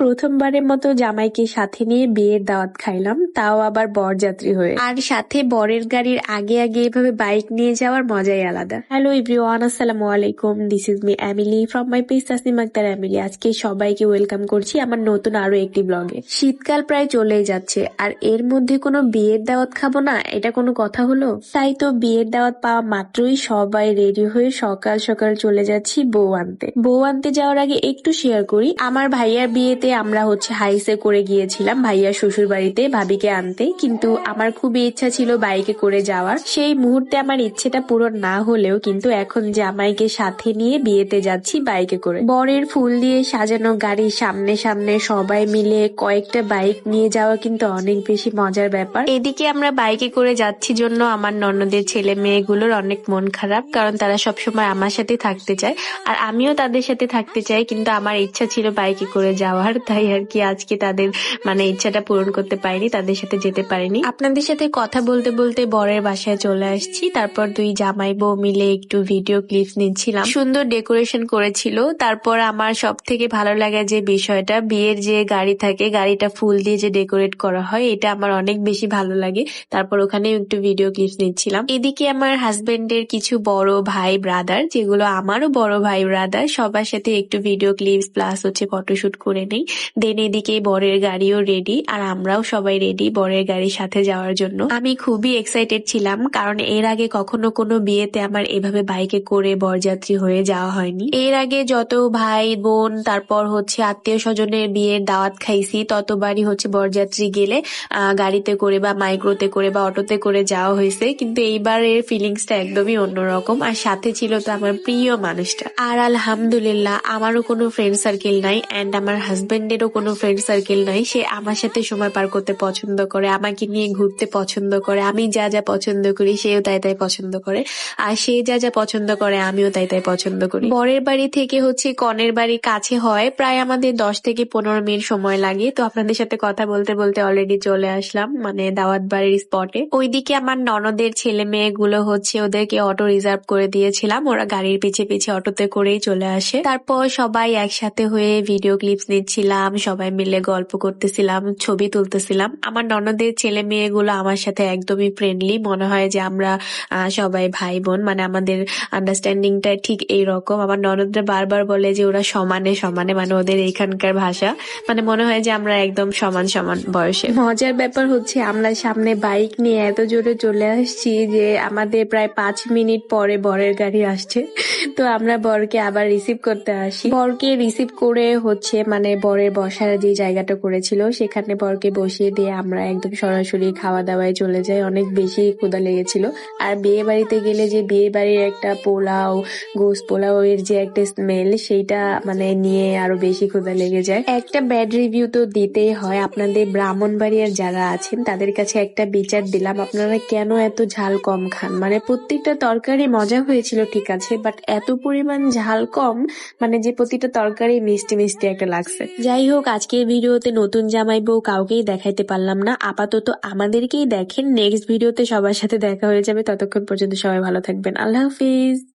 প্রথমবারের মতো জামাইকে সাথে নিয়ে বিয়ের দাওয়াত খাইলাম, তাও আবার বরযাত্রী হয়ে। আর সাথে বরের গাড়ির আগে আগে এভাবে বাইক নিয়ে যাওয়ার মজাই আলাদা। হ্যালো এভরিওয়ান, আসসালামু আলাইকুম। This is me Emily from my page Tasnima Akter Emily. আজকে সবাইকে ওয়েলকাম করছি আমার নতুন আরো একটি ব্লগে। শীতকাল প্রায় চলেই যাচ্ছে, আর এর মধ্যে কোনো বিয়ের দাওয়াত খাবো না, এটা কোনো কথা হলো? তাই তো বিয়ের দাওয়াত পাওয়া মাত্রই সবাই রেডি হয়ে সকাল সকাল চলে যাচ্ছি বউ আনতে। বউ আনতে যাওয়ার আগে একটু শেয়ার করি, আমার ভাইয়ার বিয়েতে আমরা হাইসে করে গিয়েছিলাম ভাইয়ার শ্বশুর বাড়িতে ভাবিকে আনতে, কিন্তু আমার খুবই ইচ্ছা ছিল বাইকে করে যাওয়ার। সেই মুহূর্তে আমার ইচ্ছেটা পূরণ না হলেও কিন্তু এখন জামাইকে সাথে নিয়ে বিয়েতে যাচ্ছি বাইকে করে। বরের ফুল দিয়ে সাজানো গাড়ির সামনে সামনে সবাই মিলে কয়েকটা বাইক নিয়ে যাওয়া কিন্তু অনেক বেশি মজার ব্যাপার। এদিকে আমরা বাইকে করে যাচ্ছি জন্য আমার ননদের ছেলে মেয়েগুলোর অনেক মন খারাপ, কারণ তারা সবসময় আমার সাথে থাকতে চায় আর আমিও তাদের সাথে থাকতে চাই, কিন্তু আমার ইচ্ছা ছিল বাইকে করে যাওয়ার, তাই আর কি আজকে তাদের ইচ্ছাটা পূরণ করতে পারিনি, তাদের সাথে যেতে পারিনি। আপনাদের সাথে কথা বলতে বলতে বরের বাসায় চলে আসছি। তারপর দুই জামাই বউ মিলে একটু ভিডিও ক্লিপস নিচ্ছিলাম। সুন্দর ডেকোরেশন করেছিল। তারপর আমার সব থেকে ভালো লাগে যে বিষয়টা, বিয়ের যে গাড়ি থাকে গাড়িটা ফুল দিয়ে যে ডেকোরেট করা হয়, এটা আমার অনেক বেশি ভালো লাগে। তারপর ওখানে একটু ভিডিও ক্লিপস নিচ্ছিলাম। এদিকে আমার হাজবেন্ডের কিছু বড় ভাই ব্রাদার, যেগুলো আমারও বড় ভাই ব্রাদার, সবার সাথে একটু ভিডিও ক্লিপস প্লাস ফটোশুট করে নেই। দেন এদিকে বরের গাড়িও রেডি, আর আমরাও সবাই রেডি বরের গাড়ির সাথে যাওয়ার জন্য। আমি খুবই এক্সাইটেড ছিলাম, কারণ এর আগে কখনো কোনো বিয়েতে আমার এভাবে বাইকে করে বরযাত্রী হয়ে যাওয়া হয়নি। এর আগে যত ভাই বোন তারপর আত্মীয় স্বজনের বিয়ের দাওয়াত খাইছি, ততবারই বরযাত্রী গেলে গাড়িতে করে বা মাইক্রোতে করে বা অটোতে করে যাওয়া হয়েছে, কিন্তু এইবারের ফিলিংসটা একদমই অন্যরকম। আর সাথে ছিল তো আমার প্রিয় মানুষটা। আর আলহামদুলিল্লাহ আমারও কোনো ফ্রেন্ড সার্কেল নাই, অ্যান্ড আমার হাজবেন্ডেরও কোনো ফ্রেন্ড সার্কেল নাই। সে আমার সাথে সময় পার করতে পছন্দ করে, আমাকে নিয়ে ঘুরতে পছন্দ করে, আমি যা যা পছন্দ করি সেও তাই তাই পছন্দ করে, আর সে যা যা পছন্দ করে আমিও তাই তাই পছন্দ করি। বরের বাড়ি থেকে কনের বাড়ি কাছে হয়, প্রায় আমাদের 10 থেকে 15 মিনিট সময় লাগে। তো আপনাদের সাথে কথা বলতে বলতে অলরেডি চলে আসলাম দাওয়াত বাড়ির স্পটে। ওইদিকে আমার ননদের ছেলে মেয়েগুলো ওদেরকে অটো রিজার্ভ করে দিয়েছিলাম, ওরা গাড়ির পিছে পিছে অটোতে করেই চলে আসে। তারপর সবাই একসাথে হয়ে ভিডিও ক্লিপস নিচ্ছিলাম, সবাই মিলে গল্প করতেছিলাম, ছবি তুলতেছিলাম। আমার ননদের ছেলে মেয়েগুলো আমার সাথে একদমই ফ্রেন্ডলি, মনে হয় যে আমরা সবাই ভাই বোন, আমাদের আন্ডারস্ট্যান্ডিংটা ঠিক এইরকম। আমার ননদরা বারবার বলে যে ওরা সমানে সমানে, ওদের এইখানকার ভাষা, মনে হয় যে আমরা একদম সমান সমান বয়সে। মজার ব্যাপার আমরা সামনে বাইক নিয়ে এত জোরে চলে আসছি যে আমাদের প্রায় 5 মিনিট পরে বরের গাড়ি আসছে। তো আমরা বরকে আবার রিসিভ করতে আসি। বরকে রিসিভ করে বরের বসার যে জায়গাটা করেছিল সেখানে বরকে বসিয়ে দিয়ে আমরা একদম সরাসরি খাওয়া দাওয়ায় চলে যাই। অনেক বেশি ক্ষুধা লেগেছিল। আর বিয়ে বাড়িতে গেলে যে বিয়ে বাড়ির একটা পোলাও, গোস পোলাও এর যে একটা স্মেল, সেইটা নিয়ে আরো বেশি ক্ষুধা লেগে যায়। একটা ব্যাড রিভিউ তো দিতেই হয়। আপনাদের ব্রাহ্মণবাড়িয়ার যারা আছেন তাদের কাছে একটা বিচার দিলাম, আপনারা কেন এত ঝাল কম খান। প্রত্যেকটা তরকারি মজা হয়েছিল ঠিক আছে, বাট এত পরিমাণ ঝাল কম, যে প্রতিটা তরকারি মিষ্টি মিষ্টি একটা লাগছে। যাই হোক, আজকের ভিডিওতে নতুন জামাই বউ কাউকেই দেখাইতে পারলাম না, আপাতত আমাদেরকেই দেখেন। নেক্সট ভিডিওতে সবার সাথে দেখা হয়ে যাবে। ততক্ষণ পর্যন্ত সবাই ভালো থাকবেন। আল্লাহ হাফিজ।